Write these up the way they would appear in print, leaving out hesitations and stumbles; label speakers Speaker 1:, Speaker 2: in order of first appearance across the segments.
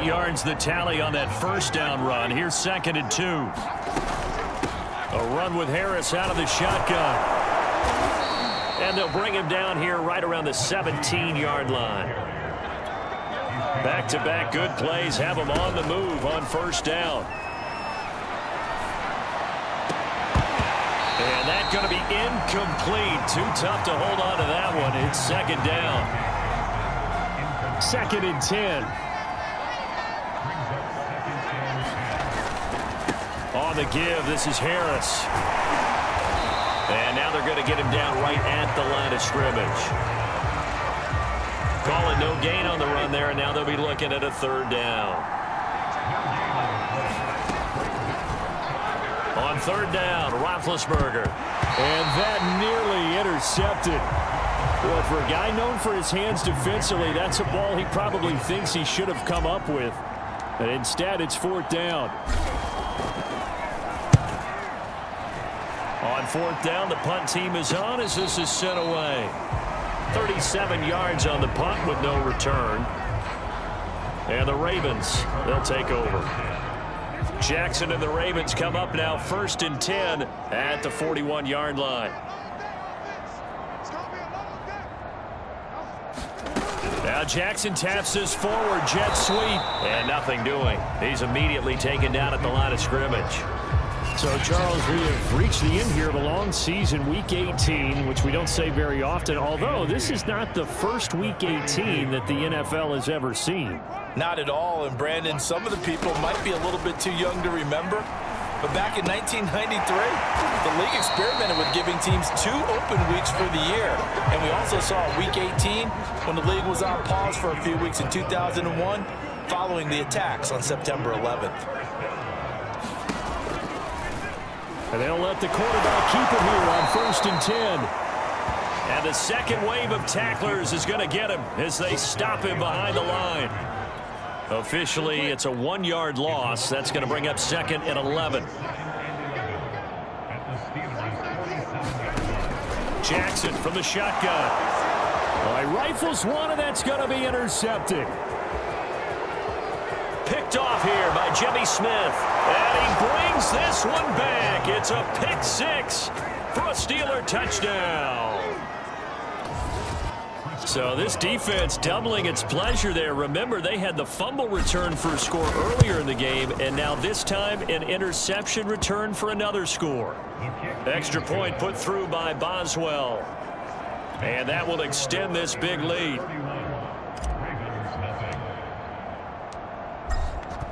Speaker 1: 8 yards the tally on that first down run. Here's 2nd and 2. A run with Harris out of the shotgun. And they'll bring him down here right around the 17-yard line. Back-to-back good plays have him on the move on first down. And that's going to be incomplete. Too tough to hold on to that one. It's 2nd down. 2nd and 10. On the give, this is Harris. And now they're going to get him down right at the line of scrimmage. Call it no gain on the run there, and now they'll be looking at a 3rd down. On 3rd down, Roethlisberger. And that nearly intercepted. Well, for a guy known for his hands defensively, that's a ball he probably thinks he should have come up with. But instead, it's 4th down. On 4th down, the punt team is on as this is sent away. 37 yards on the punt with no return. And the Ravens, they'll take over. Jackson and the Ravens come up now 1st and 10 at the 41-yard line. Now Jackson taps this forward jet sweep. And nothing doing. He's immediately taken down at the line of scrimmage. So, Charles, we have reached the end here of a long season, Week 18, which we don't say very often, although this is not the first Week 18 that the NFL has ever seen.
Speaker 2: Not at all, and Brandon, some of the people might be a little bit too young to remember, but back in 1993, the league experimented with giving teams 2 open weeks for the year, and we also saw Week 18 when the league was on pause for a few weeks in 2001 following the attacks on September 11th.
Speaker 1: And they'll let the quarterback keep it here on 1st and 10. And the second wave of tacklers is going to get him as they stop him behind the line. Officially, it's a 1-yard loss. That's going to bring up 2nd and 11. Jackson from the shotgun. Well, he rifles one, and that's going to be intercepted. Picked off here by Jimmy Smith. And he brings this one back. It's a pick 6 for a Steeler touchdown. So this defense doubling its pleasure there. Remember, they had the fumble return for a score earlier in the game, and now this time an interception return for another score. Extra point put through by Boswell. And that will extend this big lead.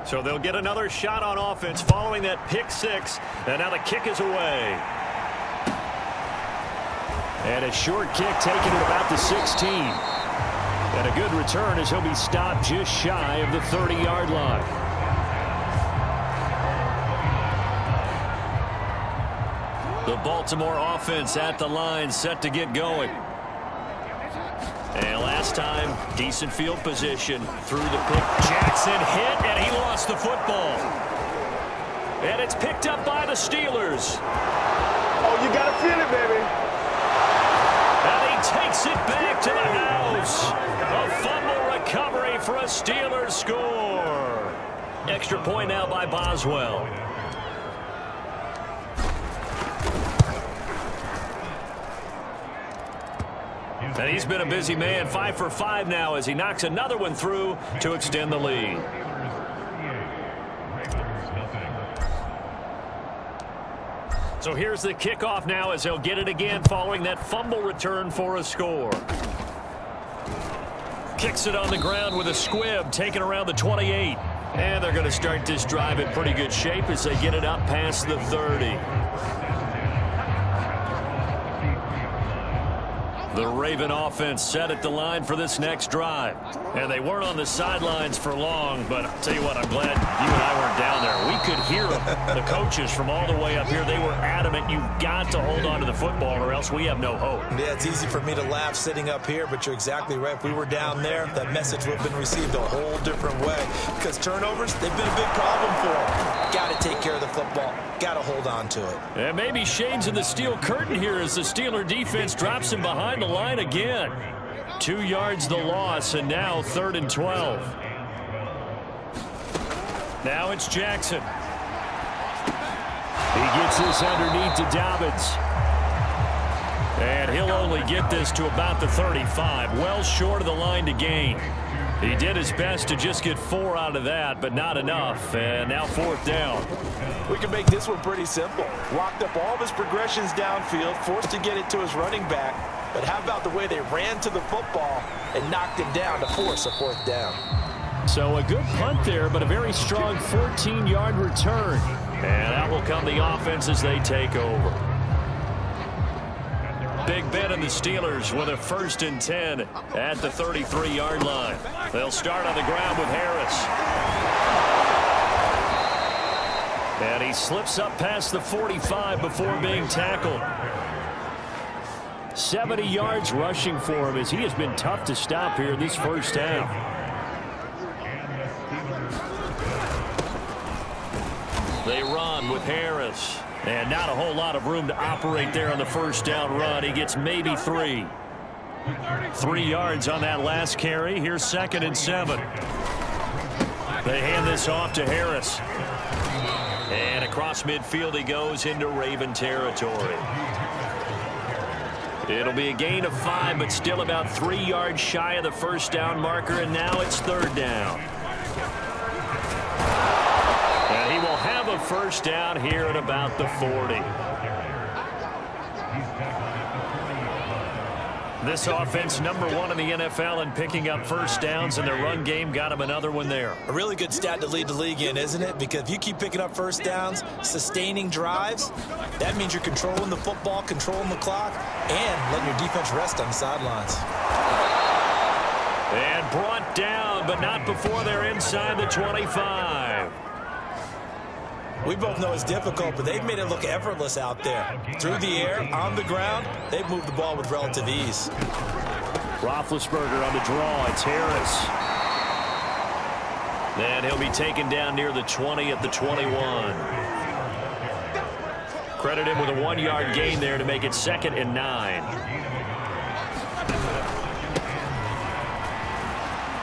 Speaker 1: So they'll get another shot on offense following that pick 6. And now the kick is away. And a short kick taken at about the 16. And a good return as he'll be stopped just shy of the 30-yard line. The Baltimore offense at the line set to get going. And last time, decent field position through the pick. Jackson hit, and he lost the football. And it's picked up by the Steelers.
Speaker 3: Oh, you got to feel it, baby.
Speaker 1: And he takes it back to the house. A fumble recovery for a Steelers score. Extra point now by Boswell. And he's been a busy man, 5 for 5 now as he knocks another one through to extend the lead. So here's the kickoff now as he'll get it again following that fumble return for a score. Kicks it on the ground with a squib taken around the 28. And they're going to start this drive in pretty good shape as they get it up past the 30. The Raven offense set at the line for this next drive. And they weren't on the sidelines for long, but I'll tell you what, I'm glad you and I weren't down there. We could hear them, the coaches from all the way up here. They were adamant, you've got to hold on to the football or else we have no hope.
Speaker 2: Yeah, it's easy for me to laugh sitting up here, but you're exactly right. If we were down there, that message would have been received a whole different way. Because turnovers, they've been a big problem for them. Got to take care of the football. Got to hold on to it.
Speaker 1: And maybe shades in the steel curtain here as the Steeler defense drops him behind the line again. 2 yards the loss, and now 3rd and 12. Now it's Jackson. He gets this underneath to Dobbins. And he'll only get this to about the 35, well short of the line to gain. He did his best to just get 4 out of that, but not enough. And now 4th down.
Speaker 2: We can make this one pretty simple. Locked up all of his progressions downfield, forced to get it to his running back. But how about the way they ran to the football and knocked him down to force a 4th down?
Speaker 1: So a good punt there, but a very strong 14-yard return. And out will come the offense as they take over. Big Ben and the Steelers with a 1st and 10 at the 33-yard line. They'll start on the ground with Harris. And he slips up past the 45 before being tackled. 70 yards rushing for him as he has been tough to stop here this first half. They run with Harris. And not a whole lot of room to operate there on the 1st down run. He gets maybe 3. 3 yards on that last carry. Here's 2nd and 7. They hand this off to Harris. And across midfield he goes into Raven territory. It'll be a gain of 5, but still about 3 yards shy of the 1st down marker, and now it's 3rd down. And he will have a 1st down here at about the 40. This offense #1 in the NFL in picking up 1st downs, and their run game got him another one there.
Speaker 2: A really good stat to lead the league in, isn't it? Because if you keep picking up 1st downs, sustaining drives, that means you're controlling the football, controlling the clock, and letting your defense rest on the sidelines.
Speaker 1: And brought down, but not before they're inside the 25.
Speaker 2: We both know it's difficult, but they've made it look effortless out there. Through the air, on the ground, they've moved the ball with relative ease.
Speaker 1: Roethlisberger on the draw. It's Harris. And he'll be taken down near the 20 at the 21. Credit him with a 1-yard gain there to make it 2nd and 9.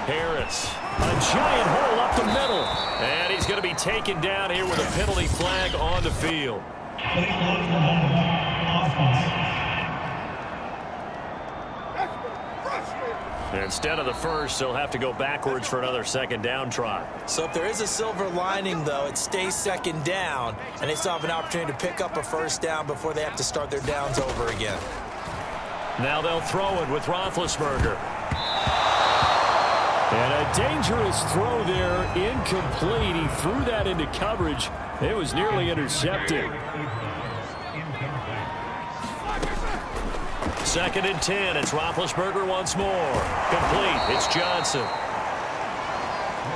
Speaker 1: Harris. A giant hole up the middle. And he's going to be taken down here with a penalty flag on the field. Instead of the 1st, they'll have to go backwards for another 2nd down try.
Speaker 2: So if there is a silver lining, though, it stays 2nd down, and they still have an opportunity to pick up a 1st down before they have to start their downs over again.
Speaker 1: Now they'll throw it with Roethlisberger. And a dangerous throw there, incomplete. He threw that into coverage. It was nearly intercepted. 2nd and 10. It's Roethlisberger once more. Complete. It's Johnson.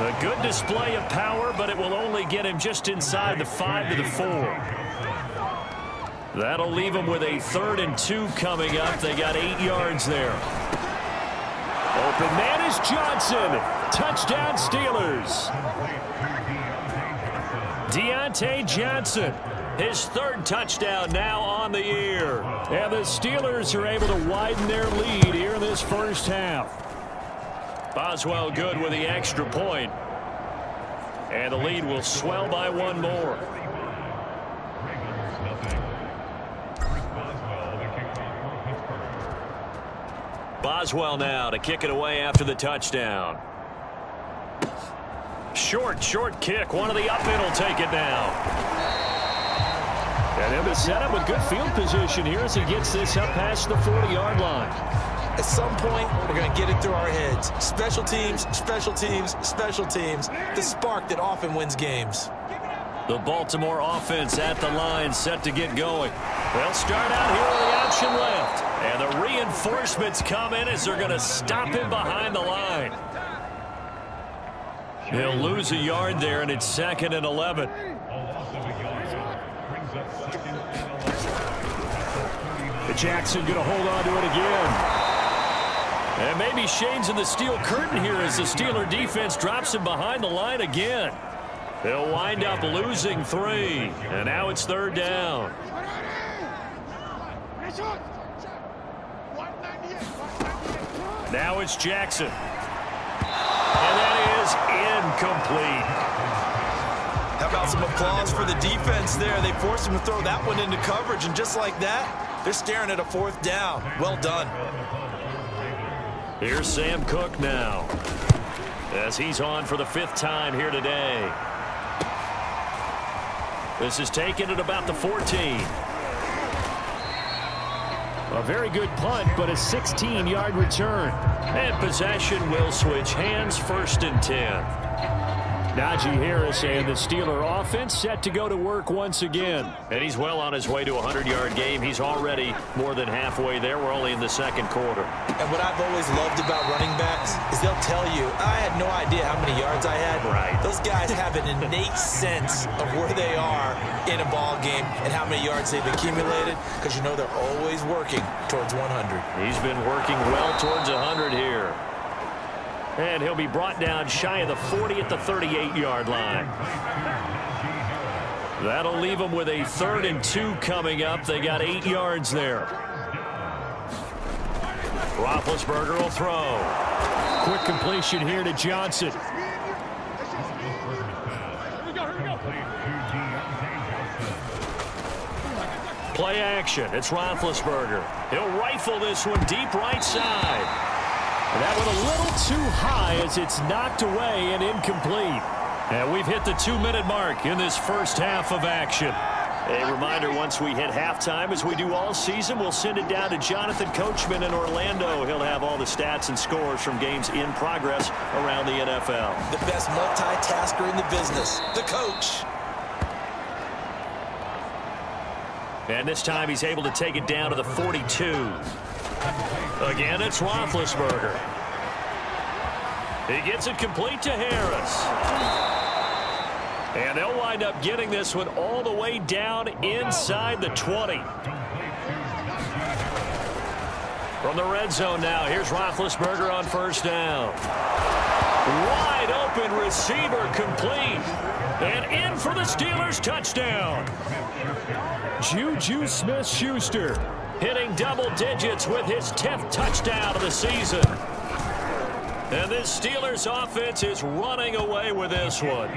Speaker 1: A good display of power, but it will only get him just inside the 5 to the 4. That'll leave him with a 3rd and 2 coming up. They got 8 yards there. Open man is Johnson. Touchdown Steelers. Deontay Johnson. His 3rd touchdown now on the year. And the Steelers are able to widen their lead here in this first half. Boswell good with the extra point. And the lead will swell by 1 more. Boswell now to kick it away after the touchdown. Short kick. One of the up in will take it down. And then the setup with good field position here as he gets this up past the 40-yard line.
Speaker 2: At some point, we're going to get it through our heads. Special teams, special teams, special teams. The spark that often wins games.
Speaker 1: The Baltimore offense at the line, set to get going. They'll start out here with the option left. And the reinforcements come in as they're going to stop him behind the line. He'll lose a yard there, and it's 2nd and 11. Jackson going to hold on to it again. And maybe Shane's in the steel curtain here as the Steeler defense drops him behind the line again. They'll wind up losing 3. And now it's 3rd down. Now it's Jackson. And that is incomplete.
Speaker 2: How about some applause for the defense there? They forced him to throw that one into coverage, and just like that, they're staring at a 4th down. Well done.
Speaker 1: Here's Sam Cook now, as he's on for the 5th time here today. This is taken at about the 14. A very good punt, but a 16-yard return. And possession will switch hands, 1st and 10. Najee Harris and the Steeler offense set to go to work once again. And he's well on his way to a 100-yard game. He's already more than halfway there. We're only in the 2nd quarter.
Speaker 2: And what I've always loved about running backs is they'll tell you, I had no idea how many yards I had.
Speaker 1: Right.
Speaker 2: Those guys have an innate sense of where they are in a ball game and how many yards they've accumulated, because you know they're always working towards 100.
Speaker 1: He's been working well towards 100 here. And he'll be brought down shy of the 40 at the 38-yard line. That'll leave them with a 3rd and 2 coming up. They got 8 yards there. Roethlisberger will throw. Quick completion here to Johnson. Play action. It's Roethlisberger. He'll rifle this one deep right side. And that one a little too high as it's knocked away and incomplete. And we've hit the 2-minute mark in this first half of action. A reminder, once we hit halftime, as we do all season, we'll send it down to Jonathan Coachman in Orlando. He'll have all the stats and scores from games in progress around the NFL.
Speaker 2: The best multitasker in the business, the coach.
Speaker 1: And this time he's able to take it down to the 42. Again, it's Roethlisberger. He gets it complete to Harris. And they'll wind up getting this one all the way down inside the 20. From the red zone now, here's Roethlisberger on 1st down. Wide open receiver complete. And in for the Steelers touchdown. Juju Smith-Schuster hitting double digits with his 10th touchdown of the season. And this Steelers offense is running away with this one.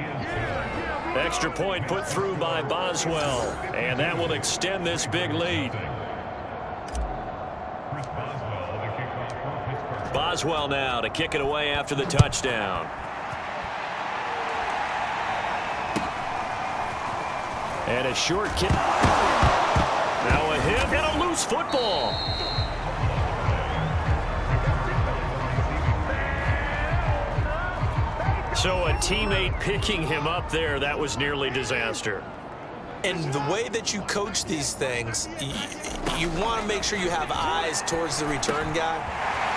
Speaker 1: Extra point put through by Boswell, and that will extend this big lead. Boswell now to kick it away after the touchdown. And a short kick. Now a hit and a loose football. So a teammate picking him up there, that was nearly disaster.
Speaker 2: And the way that you coach these things, you want to make sure you have eyes towards the return guy,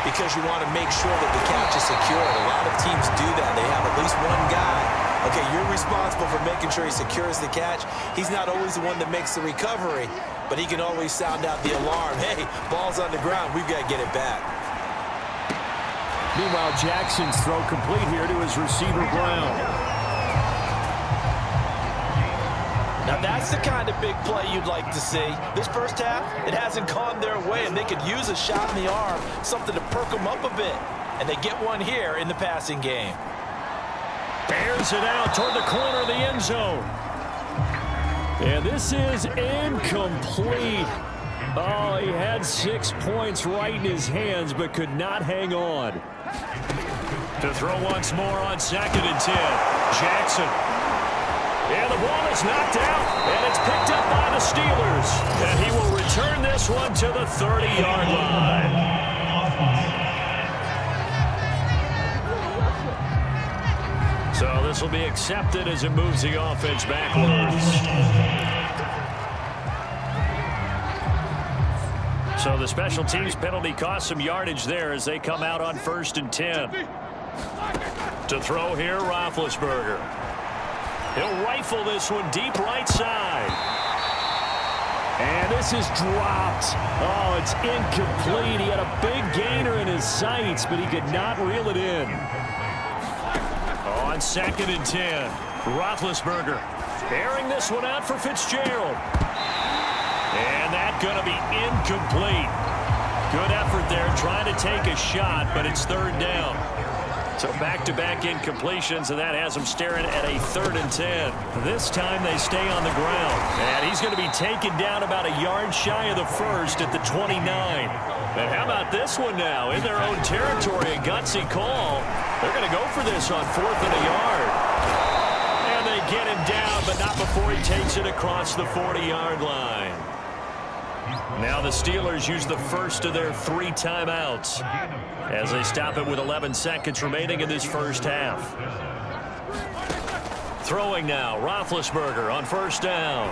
Speaker 2: because you want to make sure that the catch is secured. A lot of teams do that. They have at least one guy. Okay, you're responsible for making sure he secures the catch. He's not always the one that makes the recovery, but he can always sound out the alarm. Hey, ball's on the ground. We've got to get it back.
Speaker 1: Meanwhile, Jackson's throw complete here to his receiver, Brown.
Speaker 2: Now, that's the kind of big play you'd like to see. This first half, it hasn't gone their way, and they could use a shot in the arm, something to perk them up a bit. And they get one here in the passing game.
Speaker 1: Bears it out toward the corner of the end zone. And this is incomplete. Oh, he had 6 points right in his hands, but could not hang on. To throw once more on 2nd and 10. Jackson. And the ball is knocked out, and it's picked up by the Steelers. And he will return this one to the 30-yard line. So this will be accepted as it moves the offense backwards. So the special teams penalty cost some yardage there as they come out on 1st and 10. To throw here, Roethlisberger. He'll rifle this one deep right side. And this is dropped. Oh, it's incomplete. He had a big gainer in his sights, but he could not reel it in. On 2nd and 10, Roethlisberger airing this one out for Fitzgerald. And that's going to be incomplete. Good effort there trying to take a shot, but it's 3rd down. So back-to-back incompletions, and that has them staring at a 3rd and 10. This time they stay on the ground. And he's going to be taken down about a yard shy of the first at the 29. And how about this one now? In their own territory, a gutsy call. They're going to go for this on 4th and a yard. And they get him down, but not before he takes it across the 40-yard line. Now the Steelers use the first of their 3 timeouts as they stop it with 11 seconds remaining in this first half. Throwing now, Roethlisberger on 1st down.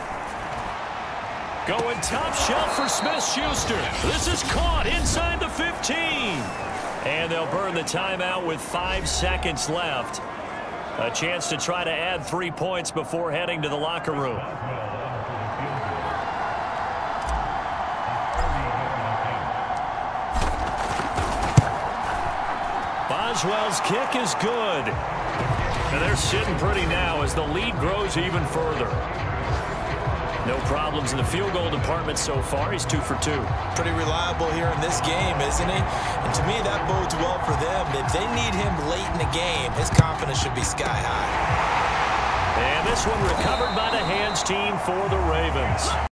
Speaker 1: Going top shelf for Smith-Schuster. This is caught inside the 15. And they'll burn the timeout with 5 seconds left. A chance to try to add 3 points before heading to the locker room. Boswell's kick is good. And they're sitting pretty now as the lead grows even further. No problems in the field goal department so far. He's 2 for 2.
Speaker 2: Pretty reliable here in this game, isn't he? And to me, that bodes well for them. If they need him late in the game, his confidence should be sky high.
Speaker 1: And this one recovered by the hands team for the Ravens.